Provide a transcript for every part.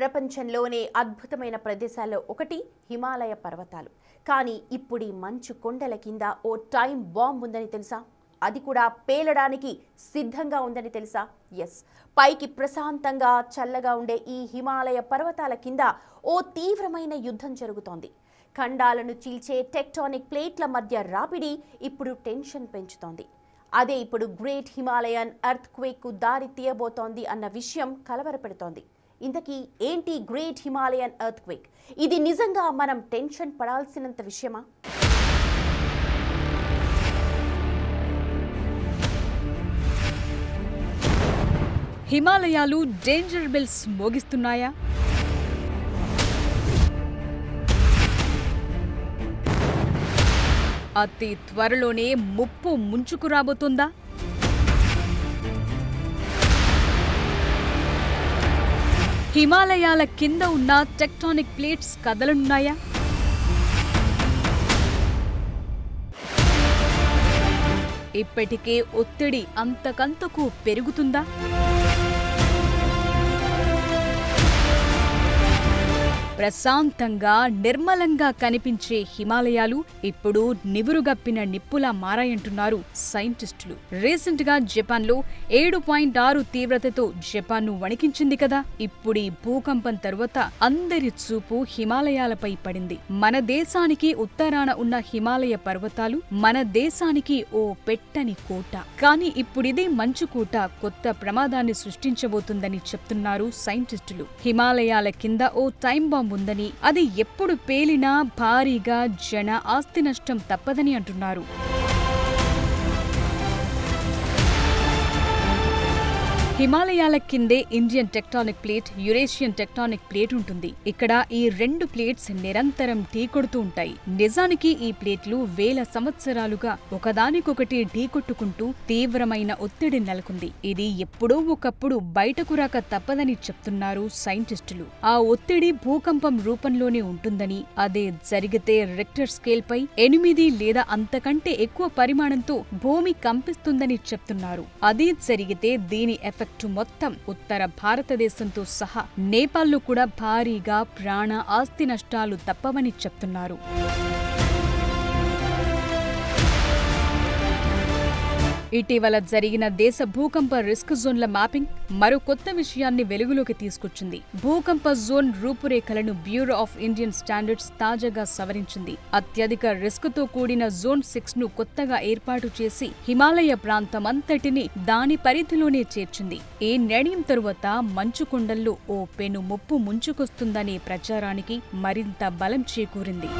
ప్రపంచంలోనే అద్భుతమైన ప్రదేశాల్లో ఒకటి హిమాలయ పర్వతాలు. కానీ ఇప్పుడు ఈ మంచు కొండల కింద ఓ టైం బాంబ్ ఉందని తెలుసా? అది కూడా పేలడానికి సిద్ధంగా ఉందని తెలుసా? ఎస్, పైకి ప్రశాంతంగా చల్లగా ఉండే ఈ హిమాలయ పర్వతాల కింద ఓ తీవ్రమైన యుద్ధం జరుగుతోంది. ఖండాలను చీల్చే టెక్టానిక్ ప్లేట్ల మధ్య రాపిడి ఇప్పుడు టెన్షన్ పెంచుతోంది. అదే ఇప్పుడు గ్రేట్ హిమాలయన్ ఎర్త్ క్వేక్ కు దారి తీయబోతోంది అన్న విషయం కలవరపెడుతోంది. ఇంతకీ ఏంటి గ్రేట్ హిమాలయన్ ఎర్త్ క్వేక్? ఇది నిజంగా మనం టెన్షన్ పడాల్సినంత విషయమా? హిమాలయాలు డేంజర్ బెల్స్ మోగిస్తున్నాయా? అతి త్వరలోనే ముప్పు ముంచుకు రాబోతుందా? హిమాలయాల కింద ఉన్న టెక్టానిక్ ప్లేట్స్ కదలనున్నాయా? ఇప్పటికే ఒత్తిడి అంతకంతకు పెరుగుతుందా? ప్రశాంతంగా నిర్మలంగా కనిపించే హిమాలయాలు ఇప్పుడు నివురుగప్పిన నిప్పులా మారాయంటున్నారు సైంటిస్టులు. రీసెంట్ గా జపాన్లో 7.6 తీవ్రతతో జపాన్ను వణికించింది కదా. ఇప్పుడు భూకంపం తరువాత అందరి చూపు హిమాలయాలపై పడింది. మన దేశానికి ఉత్తరాన ఉన్న హిమాలయ పర్వతాలు మన దేశానికి ఓ పెట్టని కోట. కానీ ఇప్పుడిదే మంచుకోట కొత్త ప్రమాదాన్ని సృష్టించబోతుందని చెప్తున్నారు సైంటిస్టులు. హిమాలయాల కింద ఓ టైం బాంబ్ ఉందని, అది ఎప్పుడు పేలినా భారీగా జన ఆస్తి నష్టం తప్పదని అంటున్నారు. హిమాలయాల కిందే Indian tectonic plate, Eurasian tectonic plate ఉంటుంది. ఇక్కడ ఈ రెండు ప్లేట్స్ నిరంతరం ఢీకొడుతూ ఉంటాయి. నిజానికి ఈ ప్లేట్లు వేల సంవత్సరాలుగా ఒకదానికొకటి ఢీకొట్టుకుంటూ తీవ్రమైన ఒత్తిడి నెలకొంది. ఇది ఎప్పుడో ఒకప్పుడు బయటకు రాక తప్పదని చెప్తున్నారు సైంటిస్టులు. ఆ ఒత్తిడి భూకంపం రూపంలోనే ఉంటుందని, అదే జరిగితే రిక్టర్ స్కేల్ పై 8 లేదా అంతకంటే ఎక్కువ పరిమాణంతో భూమి కంపిస్తుందని చెప్తున్నారు. అది జరిగితే దీని ఎఫెక్ట్ మొత్తం ఉత్తర భారతదేశంతో సహా నేపాల్లో కూడా భారీగా ప్రాణ ఆస్తి నష్టాలు తప్పవని చెప్తున్నారు. ఇటీవల జరిగిన దేశ భూకంప రిస్క్ జోన్ల మ్యాపింగ్ మరో కొత్త విషయాన్ని వెలుగులోకి తీసుకొచ్చింది. భూకంప జోన్ రూపురేఖలను బ్యూరో ఆఫ్ ఇండియన్ స్టాండర్డ్స్ తాజాగా సవరించింది. అత్యధిక రిస్క్ తో కూడిన జోన్ 6 ను కొత్తగా ఏర్పాటు చేసి హిమాలయ ప్రాంతమంతటిని దాని పరిధిలోనే చేర్చింది. ఈ నిర్ణయం తరువాత మంచుకొండల్లో ఓ పెను ముప్పు ముంచుకొస్తుందనే ప్రచారానికి మరింత బలం చేకూరింది.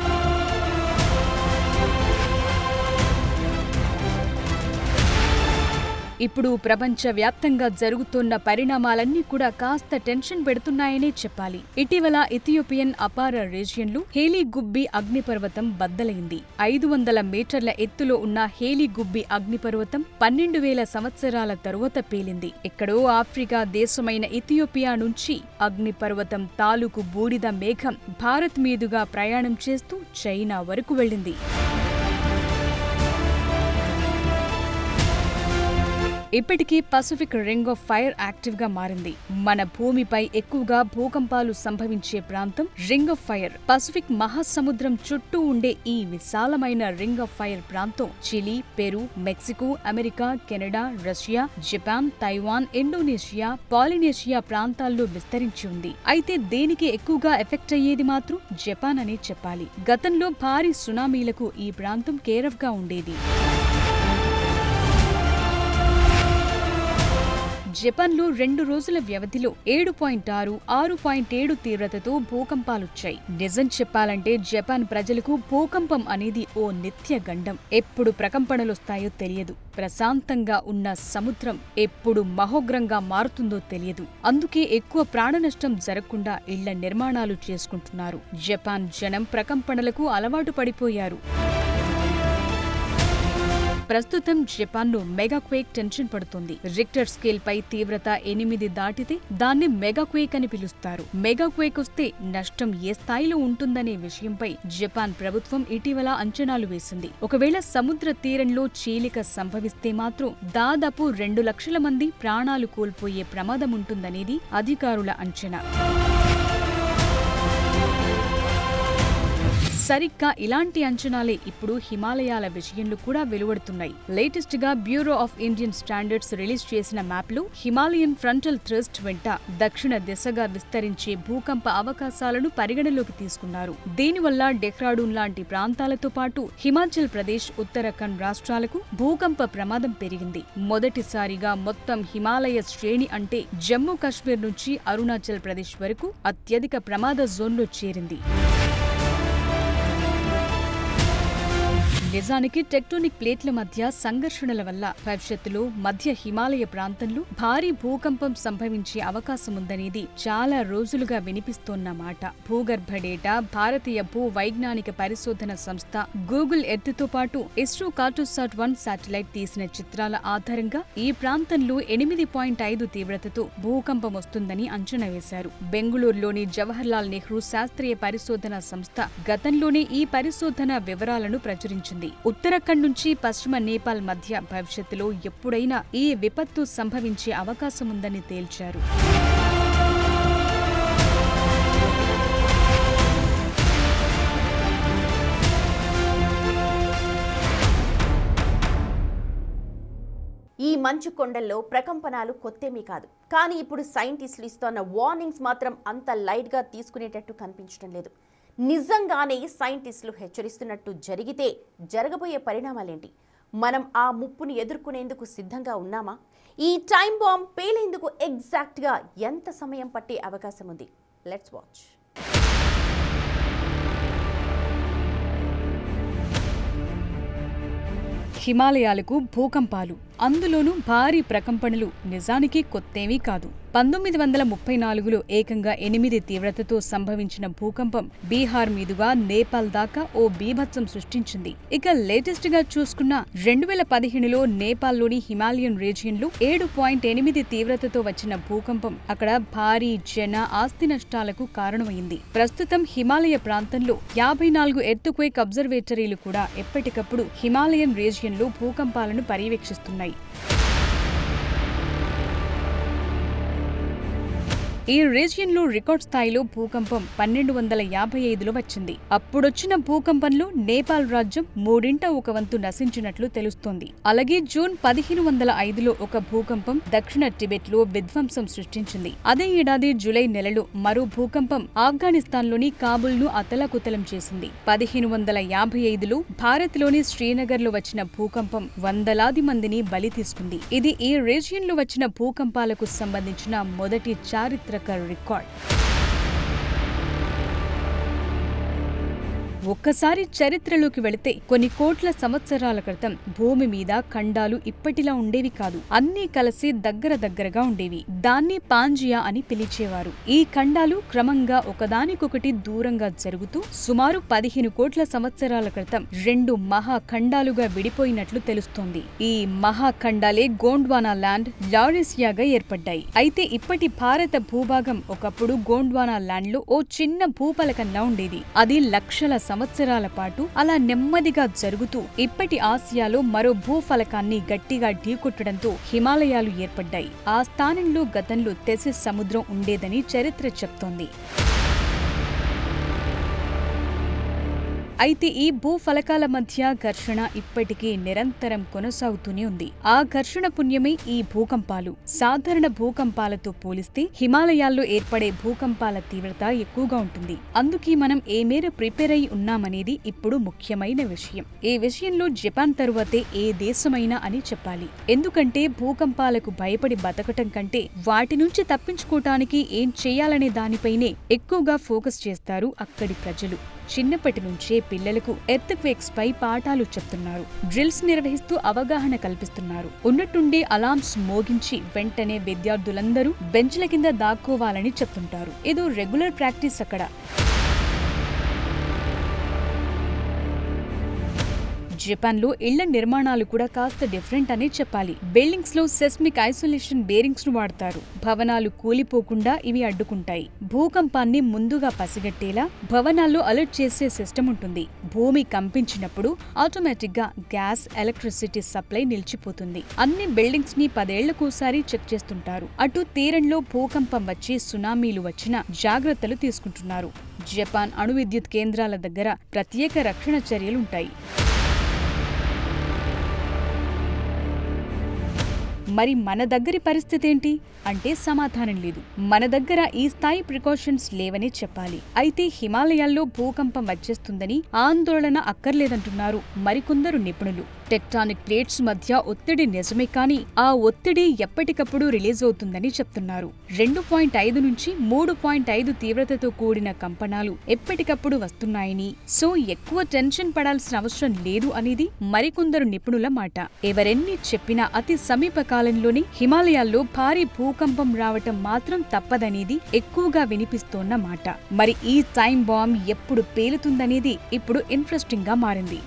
ఇప్పుడు ప్రపంచవ్యాప్తంగా జరుగుతున్న పరిణామాలన్నీ కూడా కాస్త టెన్షన్ పెడుతున్నాయనే చెప్పాలి. ఇటీవల ఇథియోపియన్ అపార రీజియన్లో హేలీ గుబ్బి అగ్నిపర్వతం బద్దలైంది. 500 మీటర్ల ఎత్తులో ఉన్న హేలీ గుబ్బి అగ్నిపర్వతం 12,000 సంవత్సరాల తరువాత పేలింది. ఎక్కడో ఆఫ్రికా దేశమైన ఇథియోపియా నుంచి అగ్నిపర్వతం తాలూకు బూడిద మేఘం భారత్ మీదుగా ప్రయాణం చేస్తూ చైనా వరకు వెళ్ళింది. ఇప్పటికీ Pacific ring of fire active గా మారింది. మన భూమిపై ఎక్కువగా భూకంపాలు సంభవించే ప్రాంతం రింగ్ ఆఫ్ ఫైర్. పసిఫిక్ మహాసముద్రం చుట్టూ ఉండే ఈ విశాలమైన రింగ్ ఆఫ్ ఫైర్ ప్రాంతం Chile, Peru, Mexico, America, Canada, Russia, Japan, Taiwan, Indonesia, Polynesia ప్రాంతాల్లో విస్తరించి ఉంది. అయితే దీనికి ఎక్కువగా ఎఫెక్ట్ అయ్యేది మాత్రం జపాన్ అనే చెప్పాలి. గతంలో భారీ సునామీలకు ఈ ప్రాంతం కేరఫ్ గా ఉండేది. జపాన్లో 2 రోజుల వ్యవధిలో 7.6, 6.7 తీవ్రతతో భూకంపాలొచ్చాయి. నిజం చెప్పాలంటే జపాన్ ప్రజలకు భూకంపం అనేది ఓ నిత్య గండం. ఎప్పుడు ప్రకంపనలొస్తాయో తెలియదు. ప్రశాంతంగా ఉన్న సముద్రం ఎప్పుడు మహోగ్రంగా మారుతుందో తెలియదు. అందుకే ఎక్కువ ప్రాణనష్టం జరగకుండా ఇళ్ల నిర్మాణాలు చేసుకుంటున్నారు. జపాన్ జనం ప్రకంపనలకు అలవాటు పడిపోయారు. ప్రస్తుతం జపాన్ను మెగాక్వేక్ టెన్షన్ పడుతుంది. రిక్టర్ స్కేల్ పై తీవ్రత 8 దాటితే దాన్ని మెగాక్వేక్ అని పిలుస్తారు. మెగాక్వేక్ వస్తే నష్టం ఏ స్థాయిలో ఉంటుందనే విషయంపై జపాన్ ప్రభుత్వం ఇటీవల అంచనాలు వేసింది. ఒకవేళ సముద్ర తీరంలో చీలిక సంభవిస్తే మాత్రం దాదాపు 2 లక్షల మంది ప్రాణాలు కోల్పోయే ప్రమాదం ఉంటుందనేది అధికారుల అంచనా. సరిగ్గా ఇలాంటి అంచనాలే ఇప్పుడు హిమాలయాల విషయంలో కూడా వెలువడుతున్నాయి. లేటెస్ట్ గా bureau of Indian standards release చేసిన మ్యాప్ లో హిమాలయన్ ఫ్రంటల్ థ్రస్ట్ వెంట దక్షిణ దిశగా విస్తరించే భూకంప అవకాశాలను పరిగణలోకి తీసుకున్నారు. దీనివల్ల డెహ్రాడూన్ లాంటి ప్రాంతాలతో పాటు హిమాచల్ ప్రదేశ్, ఉత్తరాఖండ్ రాష్ట్రాలకు భూకంప ప్రమాదం పెరిగింది. మొదటిసారిగా మొత్తం హిమాలయ శ్రేణి అంటే జమ్మూ కాశ్మీర్ నుంచి అరుణాచల్ ప్రదేశ్ వరకు అత్యధిక ప్రమాద జోన్లో చేరింది. నిజానికి టెక్టోనిక్ ప్లేట్ల మధ్య సంఘర్షణల వల్ల భవిష్యత్తులో మధ్య హిమాలయ ప్రాంతంలో భారీ భూకంపం సంభవించే అవకాశముందనేది చాలా రోజులుగా వినిపిస్తోన్న మాట. భూగర్భ డేటా, భారతీయ భూ వైజ్ఞానిక పరిశోధన సంస్థ గూగుల్ ఎర్త్తో పాటు ఇస్రో కార్టోసాట్-1 శాటిలైట్ తీసిన చిత్రాల ఆధారంగా ఈ ప్రాంతంలో 8.5 తీవ్రతతో భూకంపం వస్తుందని అంచనా వేశారు. బెంగుళూరులోని జవహర్లాల్ నెహ్రూ శాస్త్రీయ పరిశోధన సంస్థ గతంలోనే ఈ పరిశోధన వివరాలను ప్రచురించింది. ఉత్తరాఖండ్ నుంచి పశ్చిమ నేపాల్ మధ్య భవిష్యత్తులో ఎప్పుడైనా ఈ విపత్తు సంభవించే అవకాశముందని తేల్చారు. ఈ మంచు కొండల్లో ప్రకంపనాలు కొత్తేమీ కాదు. కానీ ఇప్పుడు సైంటిస్టులు ఇస్తున్న వార్నింగ్స్ మాత్రం అంత లైట్గా తీసుకునేటట్టు కనిపించడం లేదు. నిజంగానే సైంటిస్టులు హెచ్చరిస్తున్నట్టు జరిగితే జరగబోయే పరిణామాలేంటి? మనం ఆ ముప్పును ఎదుర్కొనేందుకు సిద్ధంగా ఉన్నామా? ఈ టైం బాంబ్ పేలేందుకు ఎగ్జాక్ట్గా ఎంత సమయం పట్టే అవకాశం ఉంది? Let's watch. హిమాలయాలకు భూకంపాలు, అందులోనూ భారీ ప్రకంపనలు నిజానికి కొత్తేమీ కాదు. 1934లో ఏకంగా 8 తీవ్రతతో సంభవించిన భూకంపం బీహార్ మీదుగా నేపాల్ దాకా ఓ బీభత్సం సృష్టించింది. ఇక లేటెస్ట్ గా చూసుకున్న 2015లో నేపాల్లోని హిమాలయన్ రీజియన్లో 7.8 తీవ్రతతో వచ్చిన భూకంపం అక్కడ భారీ జన, ఆస్తి నష్టాలకు కారణమైంది. ప్రస్తుతం హిమాలయ ప్రాంతంలో 54 ఎర్త్క్వేక్ అబ్జర్వేటరీలు కూడా ఎప్పటికప్పుడు హిమాలయన్ రీజియన్లో భూకంపాలను పర్యవేక్షిస్తున్నాయి. ఈ రీజియన్లో రికార్డ్ స్థాయిలో భూకంపం 1255లో వచ్చింది. అప్పుడొచ్చిన భూకంపంలో నేపాల్ రాజ్యం 1/3 నశించినట్లు తెలుస్తోంది. అలాగే జూన్ 1505లో ఒక భూకంపం దక్షిణ టిబెట్లో విధ్వంసం సృష్టించింది. అదే ఏడాది జూలై నెలలో మరో భూకంపం ఆఫ్ఘనిస్తాన్లోని కాబుల్ను అతలాకుతలం చేసింది. 1555లో భారత్లోని శ్రీనగర్లో వచ్చిన భూకంపం వందలాది మందిని బలి తీసుకుంది. ఇది ఈ రీజియన్లో వచ్చిన భూకంపాలకు సంబంధించిన మొదటి చారిత్రక రికార్డ్. ఒక్కసారి చరిత్రలోకి వెళితే కొన్ని కోట్ల సంవత్సరాల క్రితం భూమి మీద ఖండాలు ఇప్పటిలా ఉండేవి కాదు. అన్నీ కలిసి దగ్గరగా ఉండేవి. దాన్ని పాంజియా అని పిలిచేవారు. ఈ ఖండాలు క్రమంగా ఒకదానికొకటి దూరంగా జరుగుతూ సుమారు 15 కోట్ల సంవత్సరాల క్రితం 2 మహాఖండాలుగా విడిపోయినట్లు తెలుస్తోంది. ఈ మహాఖండాలే గోండ్వానా ల్యాండ్, లారేసియాగా ఏర్పడ్డాయి. అయితే ఇప్పటి భారత భూభాగం ఒకప్పుడు గోండ్వానా ల్యాండ్ లో ఓ చిన్న భూపలకంలా ఉండేది. అది లక్షల సంవత్సరాల పాటు అలా నెమ్మదిగా జరుగుతూ ఇప్పటి ఆసియాలో మరో భూఫలకాన్ని గట్టిగా ఢీకొట్టడంతో హిమాలయాలు ఏర్పడ్డాయి. ఆ స్థానంలో గతంలో తెసిస్ సముద్రం ఉండేదని చరిత్ర చెప్తోంది. అయితే ఈ భూఫలకాల మధ్య ఘర్షణ ఇప్పటికీ నిరంతరం కొనసాగుతూనే ఉంది. ఆ ఘర్షణ పుణ్యమే ఈ భూకంపాలు. సాధారణ భూకంపాలతో పోలిస్తే హిమాలయాల్లో ఏర్పడే భూకంపాల తీవ్రత ఎక్కువగా ఉంటుంది. అందుకే మనం ఏ మేర ప్రిపేర్ అయి ఉన్నామనేది ఇప్పుడు ముఖ్యమైన విషయం. ఈ విషయంలో జపాన్ తరువాతే ఏ దేశమైనా అని చెప్పాలి. ఎందుకంటే భూకంపాలకు భయపడి బతకటం కంటే వాటి నుంచి తప్పించుకోవటానికి ఏం చేయాలనే దానిపైనే ఎక్కువగా ఫోకస్ చేస్తారు అక్కడి ప్రజలు. చిన్నప్పటి నుంచే పిల్లలకు ఎర్త్క్వేక్స్ పై పాఠాలు చెప్తున్నారు. డ్రిల్స్ నిర్వహిస్తూ అవగాహన కల్పిస్తున్నారు. ఉన్నట్టుండి అలార్మ్స్ మోగించి వెంటనే విద్యార్థులందరూ బెంచ్ల కింద దాక్కోవాలని చెప్తుంటారు. ఏదో రెగ్యులర్ ప్రాక్టీస్ అక్కడ. జపాన్లో ఇళ్ల నిర్మాణాలు కూడా కాస్త డిఫరెంట్ అనే చెప్పాలి. బిల్డింగ్స్ లో సెస్మిక్ ఐసోలేషన్ బేరింగ్స్ ను వాడతారు. భవనాలు కూలిపోకుండా ఇవి అడ్డుకుంటాయి. భూకంపాన్ని ముందుగా పసిగట్టేలా భవనాల్లో అలర్ట్ చేసే సిస్టమ్ ఉంటుంది. భూమి కంపించినప్పుడు ఆటోమేటిక్ గా గ్యాస్, ఎలక్ట్రిసిటీ సప్లై నిలిచిపోతుంది. అన్ని బిల్డింగ్స్ ని 10 ఏళ్లకోసారి చెక్ చేస్తుంటారు. అటు తీరంలో భూకంపం వచ్చి సునామీలు వచ్చినా జాగ్రత్తలు తీసుకుంటున్నారు. జపాన్ అణు విద్యుత్ కేంద్రాల దగ్గర ప్రత్యేక రక్షణ చర్యలుంటాయి. మరి మన దగ్గరి పరిస్థితి ఏంటి అంటే సమాధానం లేదు. మన దగ్గర ఈ స్థాయి ప్రికాషన్స్ లేవనే చెప్పాలి. అయితే హిమాలయాల్లో భూకంపం వచ్చేస్తుందని ఆందోళన అక్కర్లేదంటున్నారు మరికొందరు నిపుణులు. టెక్టానిక్ ప్లేట్స్ మధ్య ఒత్తిడి నిజమే, కానీ ఆ ఒత్తిడి ఎప్పటికప్పుడు రిలీజ్ అవుతుందని చెప్తున్నారు. 2.5 నుంచి 3.5 తీవ్రతతో కూడిన కంపనాలు ఎప్పటికప్పుడు వస్తున్నాయని, సో ఎక్కువ టెన్షన్ పడాల్సిన అవసరం లేదు అనేది మరికొందరు నిపుణుల మాట. ఎవరెన్ని చెప్పినా అతి సమీప కాలంలోనే హిమాలయాల్లో భారీ భూకంపం రావటం మాత్రం తప్పదనేది ఎక్కువగా వినిపిస్తోన్న మాట. మరి ఈ టైం బాంబ్ ఎప్పుడు పేలుతుందనేది ఇప్పుడు ఇంట్రెస్టింగ్ గా మారింది.